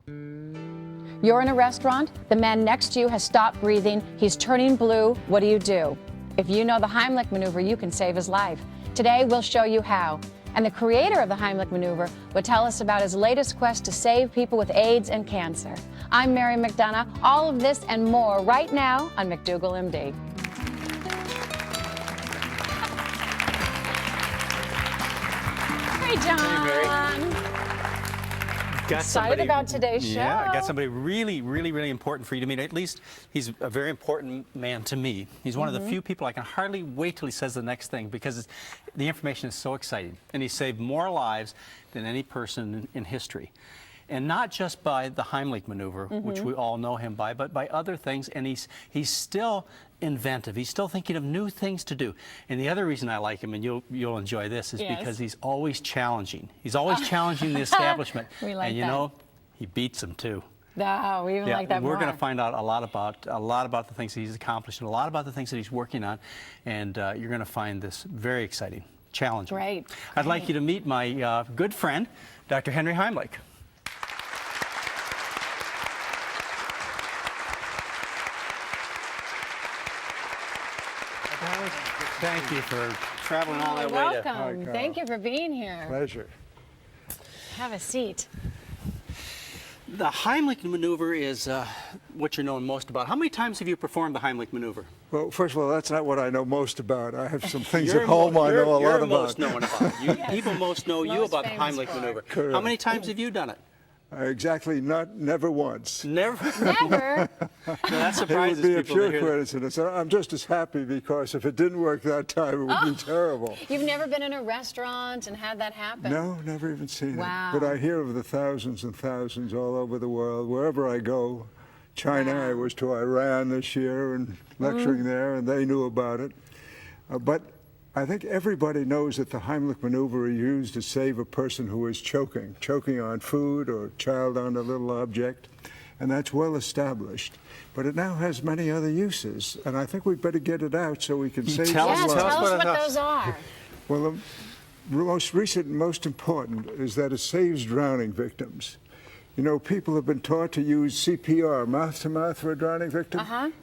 You're in a restaurant, the man next to you has stopped breathing, he's turning blue. What do? If you know the Heimlich maneuver, you can save his life. Today, we'll show you how. And the creator of the Heimlich maneuver will tell us about his latest quest to save people with AIDS and cancer. I'm Mary McDougall. All of this and more right now on McDougall, MD. Hey, John. Hey, Mary. Excited about today's show. Yeah, I got somebody really important for you to meet. At least he's a very important man to me. He's one of the few people I can hardly wait till he says the next thing, because the information is so exciting. And he saved more lives than any person in history. And not just by the Heimlich maneuver, which we all know him by, but by other things. And he's still inventive. He's still thinking of new things to do. And the other reason I like him, and you'll enjoy this, is because he's always challenging. He's always challenging the establishment. We like and you know, he beats them too. No, we even like that more. We're going to find out a lot about the things that he's accomplished and a lot about the things that he's working on. And you're going to find this very exciting, challenging. Great. I'd like you to meet my good friend, Dr. Henry Heimlich. Thank you for traveling all that way. Welcome. Thank you for being here. Pleasure. Have a seat. The Heimlich maneuver is what you're known most about. How many times have you performed the Heimlich maneuver? Well, first of all, that's not what I know most about. I have some things at home I know a lot about. You're most known about. People most know you about the Heimlich maneuver. Correct. How many times have you done it? Exactly, never once. Never? Never? No, that surprises It would be a people to pure hear that. coincidence. I'm just as happy because if it didn't work that time, it would be terrible. You've never been in a restaurant and had that happen? No, never even seen Wow. it. But I hear of the thousands and thousands all over the world, wherever I go. China, I was to Iran this year and lecturing there, and they knew about it. But I think everybody knows that the Heimlich maneuver is used to save a person who is choking on food or a child on a little object, and that's well established. But it now has many other uses, and I think we'd better get it out so we can save tell us- lives. Tell us what what those are. Well, the most recent and most important is that it saves drowning victims. You know, people have been taught to use CPR, mouth-to-mouth, for a drowning victim.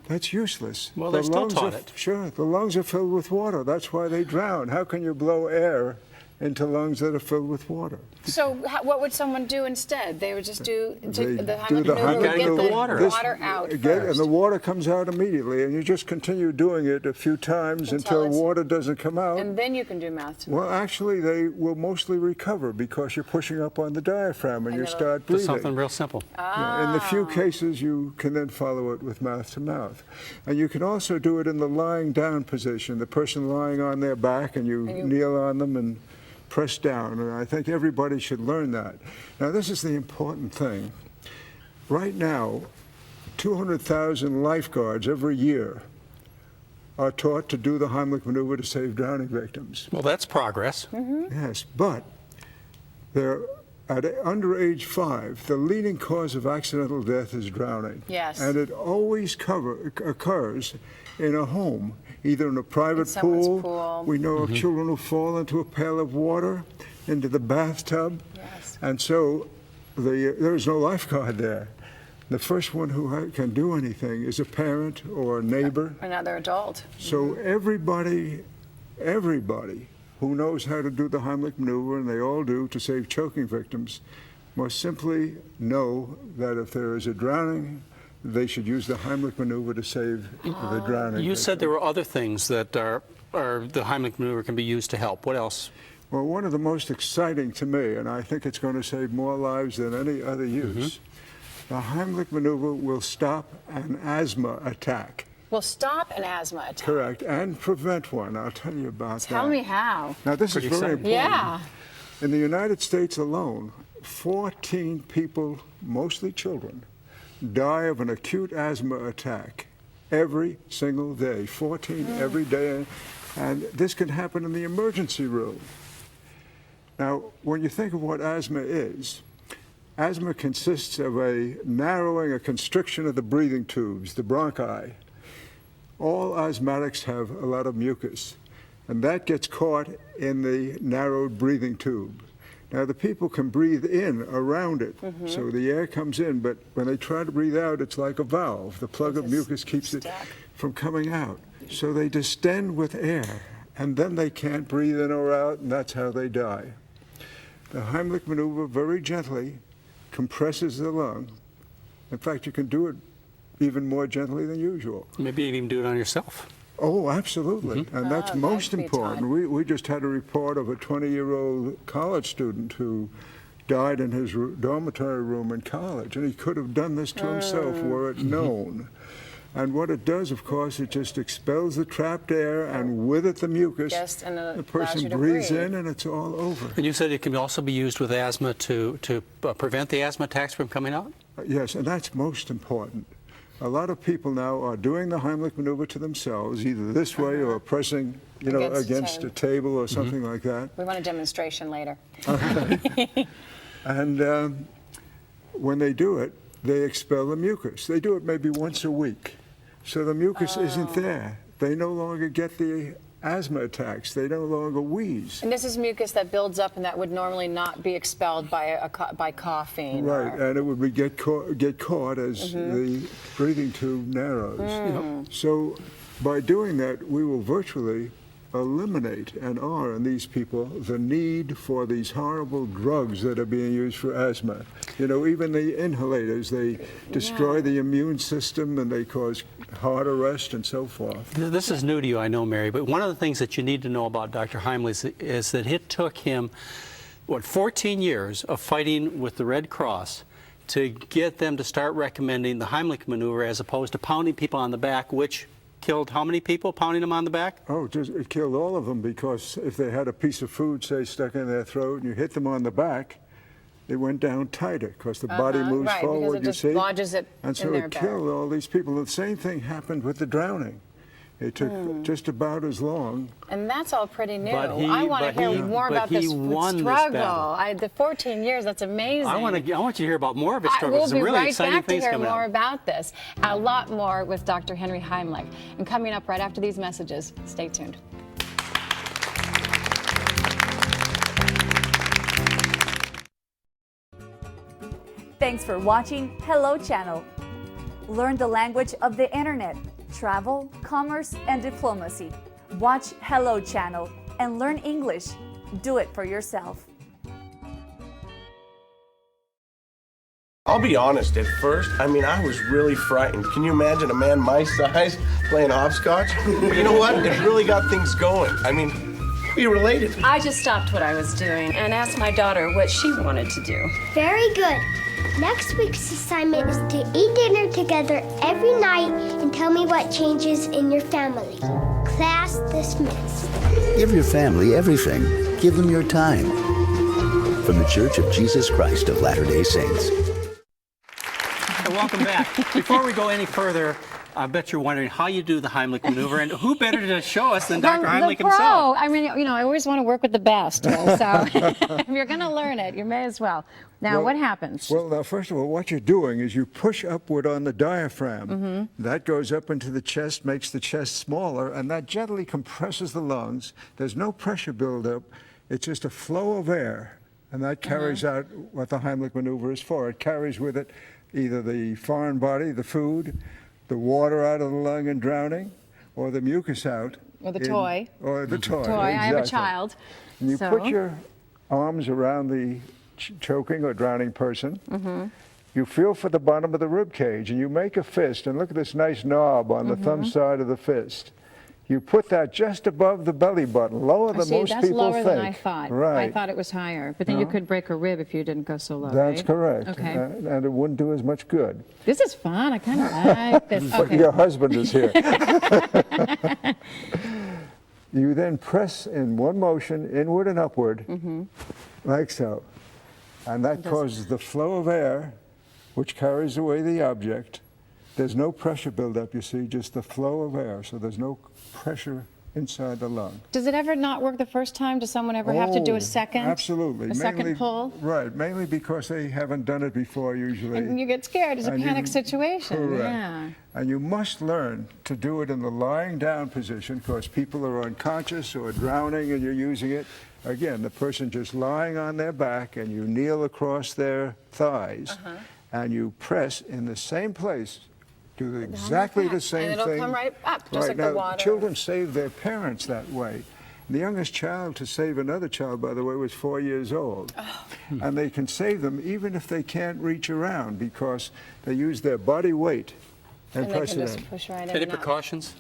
That's useless. Well, they're still taught it. Sure, the lungs are filled with water. That's why they drown. How can you blow air into lungs that are filled with water? So what would someone do instead? They would just do the Heimlich the maneuver, Heimlich get the maneuver. water out And first. the water comes out immediately, and you just continue doing it a few times until it's- water doesn't come out. And then you can do mouth to mouth. Well, actually, they will mostly recover because you're pushing up on the diaphragm and you it'll- start Just breathing. something real simple. Yeah, in the few cases, you can then follow it with mouth to mouth. And you can also do it in the lying down position, the person lying on their back, and you kneel on them and press down. And I think everybody should learn that. Now, this is the important thing. Right now, 200,000 lifeguards every year are taught to do the Heimlich maneuver to save drowning victims. Well, that's progress. Yes, but they're at under age 5, the leading cause of accidental death is drowning. Yes. And it always occurs in a home, either in a private someone's pool. pool. We know of children who fall into a pail of water, into the bathtub. Yes. And so there's no lifeguard there. The first one who can do anything is a parent or a neighbor. Another adult. So everybody who knows how to do the Heimlich maneuver, and they all do, to save choking victims, must simply know that if there is a drowning, they should use the Heimlich maneuver to save the drowning You said victim. there were other things that the Heimlich maneuver can be used to help. What else? Well, one of the most exciting to me, and I think it's going to save more lives than any other use, the Heimlich maneuver will stop an asthma attack. Will stop an asthma attack. Correct, and prevent one. I'll tell you about that. Tell me how. Now, this Pretty is very exciting. important. Yeah. In the United States alone, 14 people, mostly children, die of an acute asthma attack every single day. 14 every day. And this can happen in the emergency room. Now, when you think of what asthma is, asthma consists of a narrowing, a constriction of the breathing tubes, the bronchi. All asthmatics have a lot of mucus, and that gets caught in the narrowed breathing tube. Now, the people can breathe in around it, so the air comes in, but when they try to breathe out, it's like a valve. The plug of mucus keeps it from coming out. So they distend with air, and then they can't breathe in or out, and that's how they die. The Heimlich maneuver very gently compresses the lung. In fact, you can do it even more gently than usual. Maybe you can even do it on yourself. Oh, absolutely. And that's most important. We just had a report of a 20-year-old college student who died in his dormitory room in college, and he could have done this to himself were it known. And what it does, of course, it just expels the trapped air, and with it the mucus. Yes, and the person breathes in, and it's all over. And you said it can also be used with asthma to prevent the asthma attacks from coming out? Yes, and that's most important. A lot of people now are doing the Heimlich maneuver to themselves, either this way or pressing, against a table or something like that. We want a demonstration later. And when they do it, they expel the mucus. They do it maybe once a week. So the mucus isn't there. They no longer get the asthma attacks. They no longer wheeze. And this is mucus that builds up and that would normally not be expelled by by coughing. Right, and it would get caught as the breathing tube narrows. So by doing that, we will virtually eliminate, and are in these people, the need for these horrible drugs that are being used for asthma. Even the inhalators, they destroy the immune system and they cause heart arrest and so forth. This is new to you, I know, Mary, but one of the things that you need to know about Dr. Heimlich is that it took him, 14 years of fighting with the Red Cross to get them to start recommending the Heimlich maneuver as opposed to pounding people on the back, which killed how many people, pounding them on the back? Oh, it killed all of them, because if they had a piece of food, say, stuck in their throat and you hit them on the back, it went down tighter because the body moves forward, because it just lodges it and so it killed all these people. The same thing happened with the drowning. It took just about as long. And that's all pretty new. I want to hear more about this struggle. The 14 years, that's amazing. I want you to hear about more of his struggle. There's some really exciting things coming up. We'll be right back to hear more about this. A lot more with Dr. Henry Heimlich. And coming up right after these messages, stay tuned. Thanks for watching Hello Channel. Learn the language of the internet, travel, commerce, and diplomacy. Watch Hello Channel and learn English. Do it for yourself. I'll be honest, at first, I was really frightened. Can you imagine a man my size playing hopscotch? But you know what? It really got things going. We related. I just stopped what I was doing and asked my daughter what she wanted to do. Very good. Next week's assignment is to eat dinner together every night and tell me what changes in your family. Class dismissed. Give your family everything. Give them your time. From the Church of Jesus Christ of Latter-day Saints. Welcome back. Before we go any further, I bet you're wondering how you do the Heimlich maneuver, and who better to show us than Dr. Heimlich himself? I always want to work with the best. So if you're going to learn it, you may as well. Now, what happens? Well, now, first of all, what you're doing is you push upward on the diaphragm. That goes up into the chest, makes the chest smaller, and that gently compresses the lungs. There's no pressure buildup. It's just a flow of air, and that carries out what the Heimlich maneuver is for. It carries with it either the foreign body, the food, the water out of the lung and drowning, or the mucus out. Or the toy. Or the toy. Exactly. I have a child. And you put your arms around the choking or drowning person. You feel for the bottom of the rib cage, and you make a fist. And look at this nice knob on the thumb side of the fist. You put that just above the belly button, lower than most that's people lower think. than I thought. Right. I thought it was higher, but then you could break a rib if you didn't go so low. That's correct. Okay. And it wouldn't do as much good. This is fun. I kind of like this. But your husband is here. You then press in one motion, inward and upward, like so. And that causes the flow of air, which carries away the object. There's no pressure buildup, you see, just the flow of air. So there's no pressure inside the lung. Does it ever not work the first time? Does someone ever have to do a second? Absolutely. Second pull? Right, mainly because they haven't done it before usually. And you get scared. It's a panic situation. Correct. Yeah. And you must learn to do it in the lying down position, because people are unconscious or drowning and you're using it. again, the person just lying on their back, and you kneel across their thighs, and you press in the same place, do exactly the same and it'll thing. come right up, just like now, the water. children save their parents that way. The youngest child to save another child, by the way, was 4 years old. And they can save them even if they can't reach around, because they use their body weight and And they press can it just in. push right in. Any and out. precautions?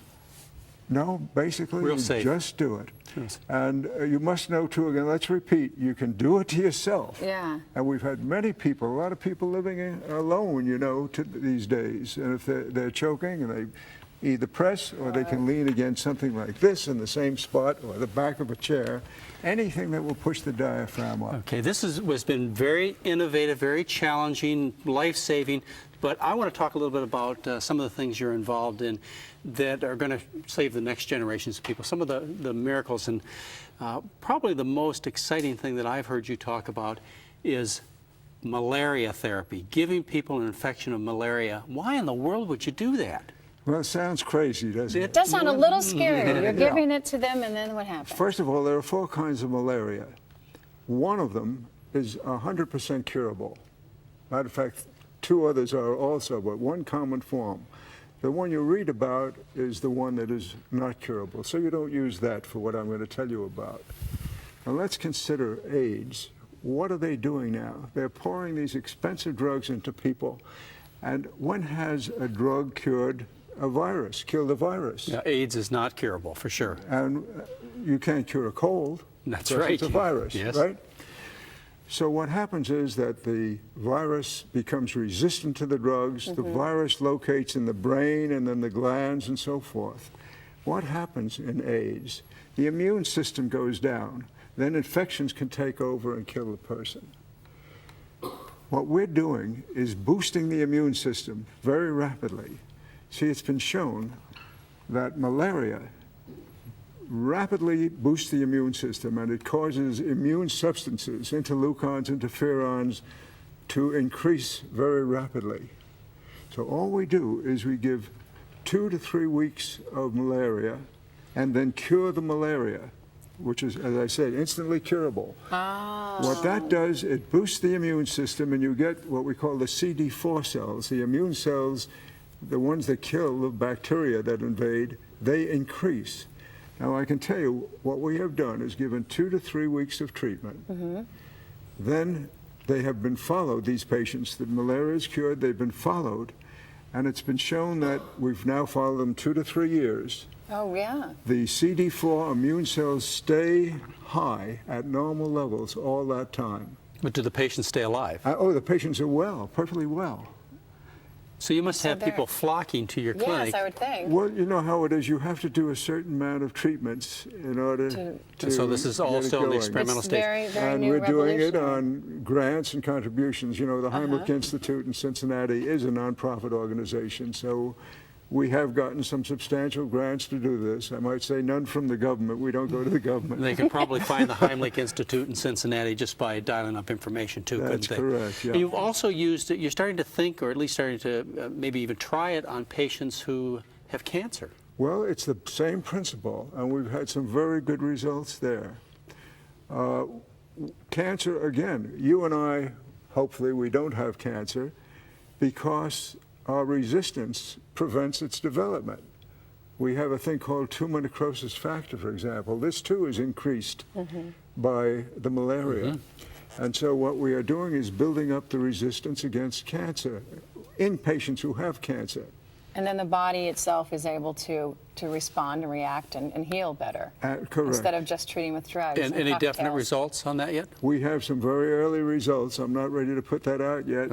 No, basically, Real you safe. just do it. Yes. And you must know, too, again, let's repeat, you can do it to yourself. Yeah. And we've had many people, a lot of people living alone, you know, these days. And if they're choking, and they either press or they can lean against something like this in the same spot or the back of a chair, anything that will push the diaphragm up. Okay, this has been very innovative, very challenging, life-saving, but I want to talk a little bit about some of the things you're involved in that are going to save the next generations of people. Some of the miracles, and probably the most exciting thing that I've heard you talk about is malaria therapy, giving people an infection of malaria. Why in the world would you do that? Well, it sounds crazy, doesn't it? It does sound a little scary. You're giving it to them, and then what happens? First of all, there are 4 kinds of malaria. One of them is 100% curable. Matter of fact, 2 others are also, but one common form. The one you read about is the one that is not curable, so you don't use that for what I'm going to tell you about. Now let's consider AIDS. What are they doing now? They're pouring these expensive drugs into people, and when has a drug cured a virus, killed a virus? Yeah, AIDS is not curable, for sure. And you can't cure a cold. That's because right. It's a virus, Yes. right? So what happens is that the virus becomes resistant to the drugs. The virus locates in the brain and then the glands and so forth. What happens in AIDS? The immune system goes down. Then infections can take over and kill the person. What we're doing is boosting the immune system very rapidly. See, it's been shown that malaria rapidly boosts the immune system, and it causes immune substances, interleukins, interferons, to increase very rapidly. So all we do is we give 2 to 3 weeks of malaria and then cure the malaria, which is, as I said, instantly curable. What that does, it boosts the immune system, and you get what we call the CD4 cells, the immune cells, the ones that kill the bacteria that invade, they increase. Now, I can tell you what we have done is given 2 to 3 weeks of treatment. Then they have been followed, these patients. The malaria is cured, they've been followed, and it's been shown that we've now followed them 2 to 3 years. Oh, yeah. The CD4 immune cells stay high at normal levels all that time. But do the patients stay alive? Oh, the patients are well, perfectly well. So you must have they're- people flocking to your clinic. Yes, I would think. Well, you know how it is. You have to do a certain amount of treatments in order to So this is all get it still in the going. experimental It's stage. very, very And new, we're doing it revolutionary. on grants and contributions. You know, the Heimlich Institute in Cincinnati is a nonprofit organization, so we have gotten some substantial grants to do this. I might say none from the government. We don't go to the government. They could probably find the Heimlich Institute in Cincinnati just by dialing up information too, That's couldn't they? correct, yeah. And you've also used it, you're starting to think, or at least starting to maybe even try it on patients who have cancer. Well, it's the same principle, and we've had some very good results there. Cancer, again, you and I, hopefully we don't have cancer because our resistance prevents its development. We have a thing called tumor necrosis factor, for example. This too is increased by the malaria. And so what we are doing is building up the resistance against cancer in patients who have cancer. And then the body itself is able to respond and react and heal better. Correct. Instead of just treating with drugs. And any definite cocktails. results on that yet? We have some very early results. I'm not ready to put that out yet,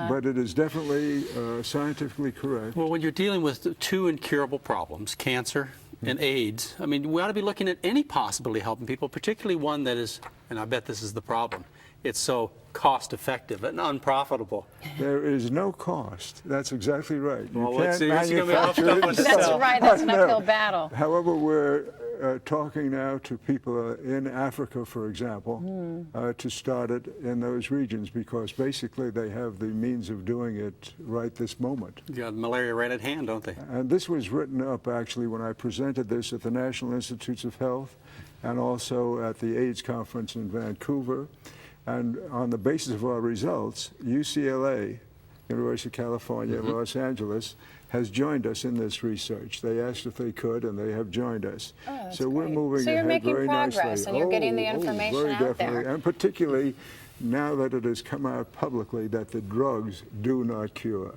but it is definitely scientifically correct. Well, when you're dealing with 2 incurable problems, cancer and AIDS, I mean, we ought to be looking at any possibility of helping people, particularly one that is, and I bet this is the problem, it's so cost-effective and unprofitable. There is no cost. That's exactly right. You Well, can't let's see. Here's gonna be a tough manufacture one it to That's sell. right, that's an No. uphill battle. However, we're talking now to people in Africa, for example, to start it in those regions because basically they have the means of doing it right this moment. You got malaria right at hand, don't they? And this was written up actually when I presented this at the National Institutes of Health. and also at the AIDS conference in Vancouver. And on the basis of our results, UCLA, University of California, Los Angeles, has joined us in this research. They asked if they could, and they have joined us. Oh, that's so we're great. moving So you're ahead making very progress, nicely. and you're getting the information very out definitely. there. And particularly now that it has come out publicly that the drugs do not cure.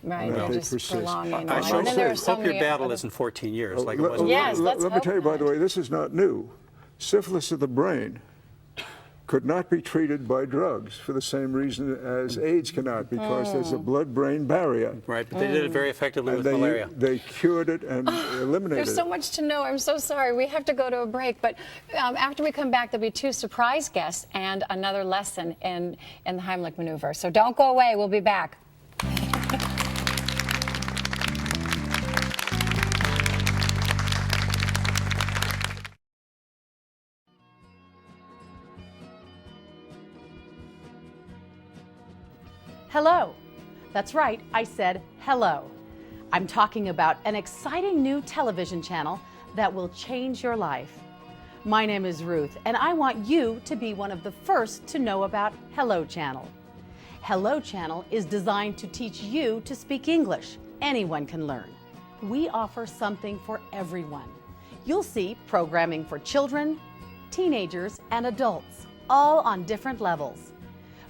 Right, that they're they just persist. prolonging. I And sure then there are hope so your many battle other- isn't 14 years like it Let- was. Yes, let's let me hope tell you, by the not. way, this is not new. Syphilis of the brain could not be treated by drugs for the same reason as AIDS cannot, because there's a blood-brain barrier. Right, but they did it very effectively And with malaria. they cured it and eliminated There's so it. much to know. I'm so sorry. We have to go to a break. But after we come back, there'll be 2 surprise guests and another lesson in the Heimlich maneuver. So don't go away. We'll be back. Hello. That's right, I said hello. I'm talking about an exciting new television channel that will change your life. My name is Ruth, and I want you to be one of the first to know about Hello Channel. Hello Channel is designed to teach you to speak English. Anyone can learn. We offer something for everyone. You'll see programming for children, teenagers, and adults, all on different levels.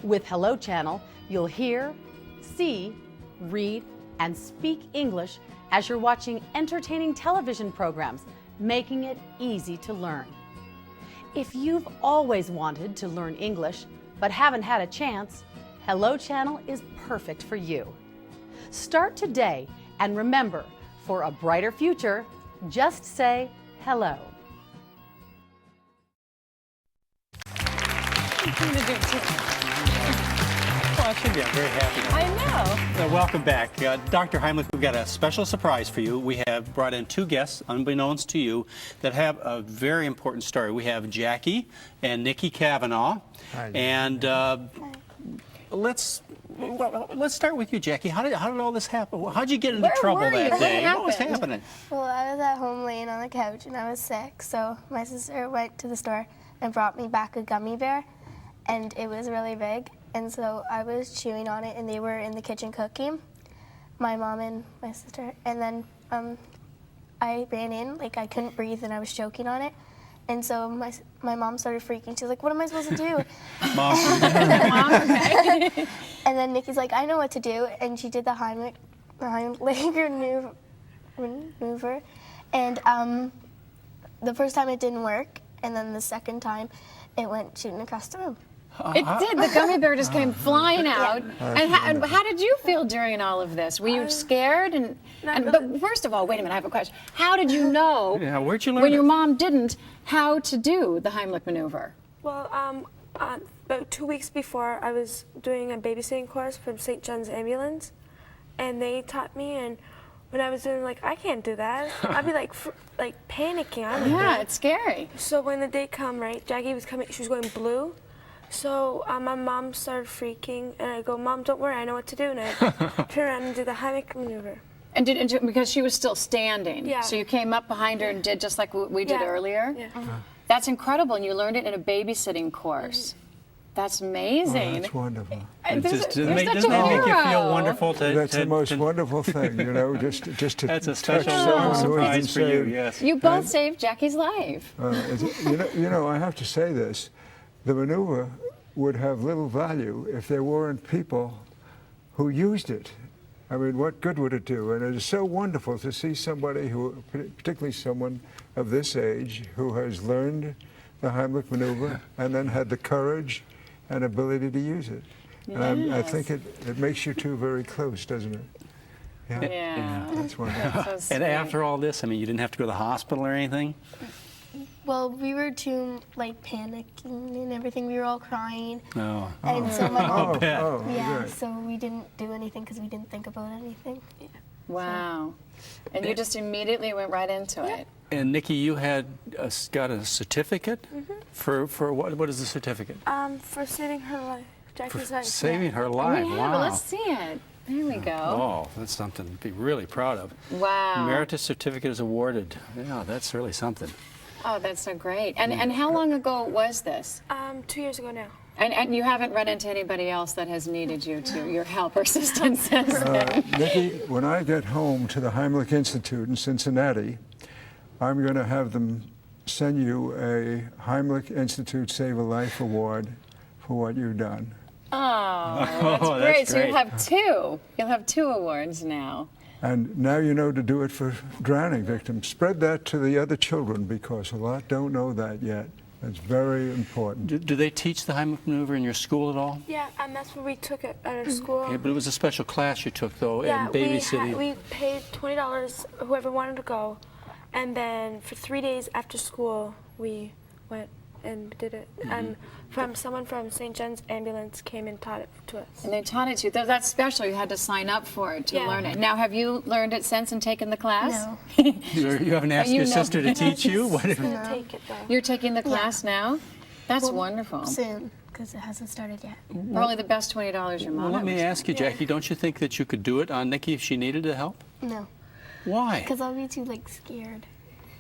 With Hello Channel, you'll hear, see, read, and speak English as you're watching entertaining television programs, making it easy to learn. If you've always wanted to learn English but haven't had a chance, Hello Channel is perfect for you. Start today, and remember, for a brighter future, just say hello. Well, I should be. I'm very happy. I know. Welcome back. Dr. Heimlich, we've got a special surprise for you. We have brought in 2 guests, unbeknownst to you, that have a very important story. We have Jackie and Nikki Kavanaugh. Hi. And let's start with you, Jackie. How did all this happen? How did you get into Where trouble were you? that day? What was happened? happening? Well, I was at home laying on the couch and I was sick, so my sister went to the store and brought me back a gummy bear, and it was really big, and so I was chewing on it, and they were in the kitchen cooking, my mom and my sister, and then I ran in, like I couldn't breathe and I was choking on it, and so my mom started freaking. She was like, "What am I supposed to do?" Mom, And then Nikki's like, "I know what to do," and she did the Heimlich maneuver, and the first time it didn't work, and then the second time it went shooting across the room. It did. The gummy bear just came flying out. And how did you feel during all of this? Were you scared? But first of all, wait a minute, I have a question. How did you know, where'd you learn when your it? mom didn't, how to do the Heimlich maneuver? Well, about 2 weeks before, I was doing a babysitting course from St. John's Ambulance, and they taught me, and when I was doing, like, I can't do that. I'd be like panicking. Yeah, it's scary. So when the day come, right, Jackie was coming, she was going blue. So my mom started freaking, and I go, "Mom, don't worry, I know what to do." And I turn around and do the Heimlich maneuver. And because she was still standing. Yeah. So you came up behind her and did just like we did earlier? Yeah. That's incredible, and you learned it in a babysitting course. That's amazing. Oh, that's wonderful. Doesn't that make you feel wonderful? That's the most wonderful thing, you know, just to That's a touch special someone who has been surprise for you, saved. yes. You both saved Jackie's life. You know, I have to say this. The maneuver would have little value if there weren't people who used it. I mean, what good would it do? And it is so wonderful to see somebody who, particularly someone of this age, who has learned the Heimlich maneuver and then had the courage and ability to use it. And I think it makes you two very close, doesn't it? Yeah. That's wonderful. So sweet. And after all this, I mean, you didn't have to go to the hospital or anything? Well, we were too like panicking and everything. We were all crying, No. and so my mom, yeah. so we didn't do anything because we didn't think about anything. Wow. And you just immediately went right into it. And Nikki, you had got a certificate for what? What is the certificate? For saving her life, Jackie's life. Saving her life. Yeah, Wow. but let's see it. There we go. Oh, that's something to be really proud of. Wow. Emeritus certificate is awarded. Yeah, that's really something. Oh, that's so great. And how long ago was this? 2 years ago now. And you haven't run into anybody else that has needed your help or assistance since then? Nikki, when I get home to the Heimlich Institute in Cincinnati, I'm going to have them send you a Heimlich Institute Save a Life Award for what you've done. Oh, that's great. That's So great. you'll have two. You'll have 2 awards now. And now you know to do it for drowning victims. Spread that to the other children because a lot don't know that yet. It's very important. Do they teach the Heimlich maneuver in your school at all? Yeah, and that's where we took it at our school. Yeah, but it was a special class you took, though, Yeah, and babysitting. we paid $20, whoever wanted to go, and then for 3 days after school, we went and did it. And someone from St. John's Ambulance came and taught it to us. And they taught it to you. That's special. You had to sign up for it to Yeah. learn it. Now, have you learned it since and taken the class? No. You haven't asked your sister to teach you? What? I'm gonna take it though. You're taking the class now? That's wonderful. Soon, because it hasn't started yet. Probably the best $20 your mom Well, let me ever ask you, Jackie, don't you think that you could do it on Nikki if she needed the help? No, Why? because I'll be too scared.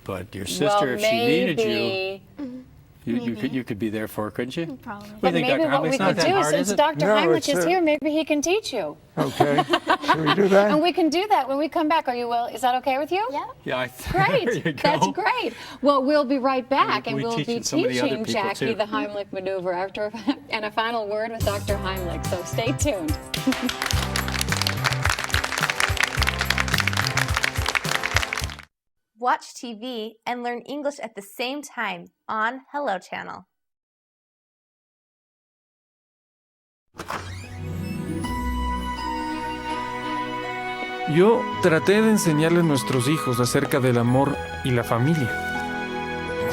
But your spent. sister, Well, if she needed you, maybe. you could be there for her, couldn't you? Probably. What But do you think, maybe Dr. what Heimlich? we It's not could that do, hard, is since it? Dr. No, Heimlich it's is here, maybe he can teach you. Okay, should we do that? And we can do that when we come back. Are you will? Is that okay with you? Yeah. Yeah, Great. there you go. That's great. Well, we'll be right back, and We we'll be teaching so many other teaching people, Jackie too. the Heimlich maneuver after and a final word with Dr. Heimlich. So stay tuned. Watch TV and learn English at the same time on Hello Channel. Yo traté de enseñarle a nuestros hijos acerca del amor y la familia.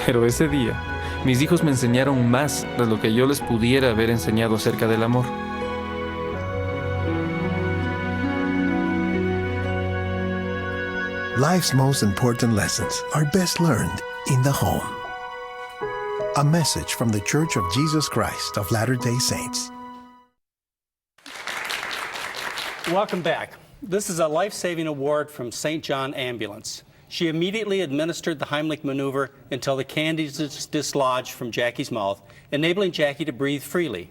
Pero ese día, mis hijos me enseñaron más de lo que yo les pudiera haber enseñado acerca del amor. Life's most important lessons are best learned in the home. A message from the Church of Jesus Christ of Latter-day Saints. Welcome back. This is a life-saving award from St. John Ambulance. She immediately administered the Heimlich maneuver until the candy dislodged from Jackie's mouth, enabling Jackie to breathe freely.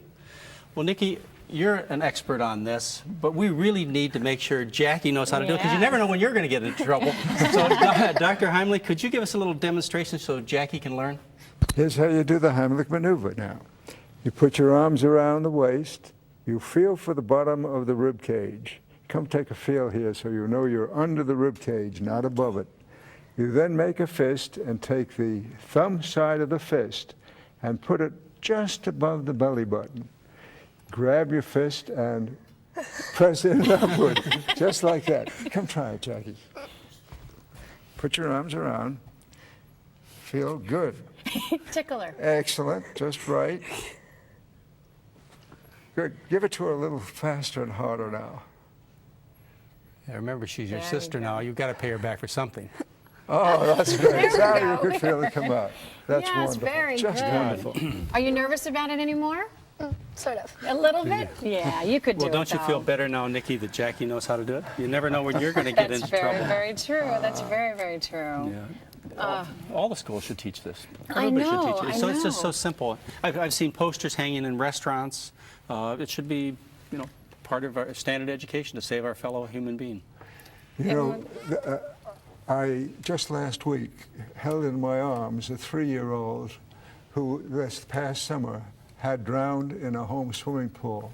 Well, Nikki, you're an expert on this, but we really need to make sure Jackie knows how to do it, because you never know when you're going to get into trouble. So, Dr. Heimlich, could you give us a little demonstration so Jackie can learn? Here's how you do the Heimlich maneuver now. You put your arms around the waist. You feel for the bottom of the rib cage. Come take a feel here so you know you're under the rib cage, not above it. You then make a fist and take the thumb side of the fist and put it just above the belly button. Grab your fist and press it upward, just like that. Come try it, Jackie. Put your arms around. Feel good. Tickler. Excellent, just right. Good. Give it to her a little faster and harder now. Yeah, remember, she's your sister now. You've got to pay her back for something. Oh, that's great. Now you could feel it come out. That's wonderful. Very just good. wonderful. Are you nervous about it anymore? Sort of. A little bit? Yeah, you could do Well, it. don't you feel though. better now, Nikki, that Jackie knows how to do it? You never know when you're going to get into trouble. That's very, very true. That's very, very true. Yeah. All the schools should teach this. I Everybody know, should teach it. I So it's just know. so simple. I've seen posters hanging in restaurants. It should be, part of our standard education to save our fellow human being. You know, I just last week held in my arms a 3-year-old who this past summer had drowned in a home swimming pool.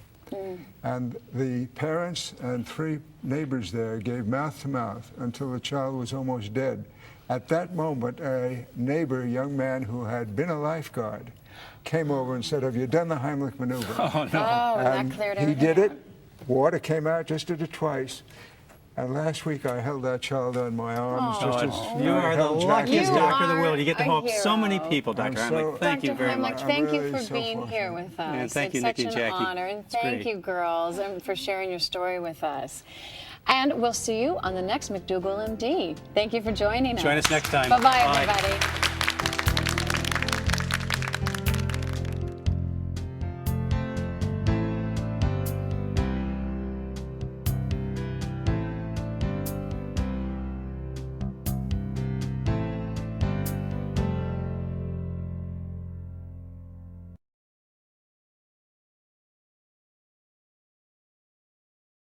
And the parents and 3 neighbors there gave mouth to mouth until the child was almost dead. At that moment, a neighbor, young man who had been a lifeguard, came over and said, "Have you done the Heimlich maneuver?" Oh, no. Oh, And that cleared he everything did up. it. Water came out, just did it twice. And last week I held that child on my arms just as You are the held luckiest Jackie. doctor in the world. You get to a help so many hero. people, Dr. I'm Heimlich. so- Thank you Dr. very Heimlich, much. thank I'm you really for so being fortunate. here with us. And thank you, it's Nikki such and an Jackie. honor, and It's thank great. you, girls, and for sharing your story with us. And we'll see you on the next McDougall MD. Thank you for joining us. Join us next time. Bye-bye, Bye. everybody.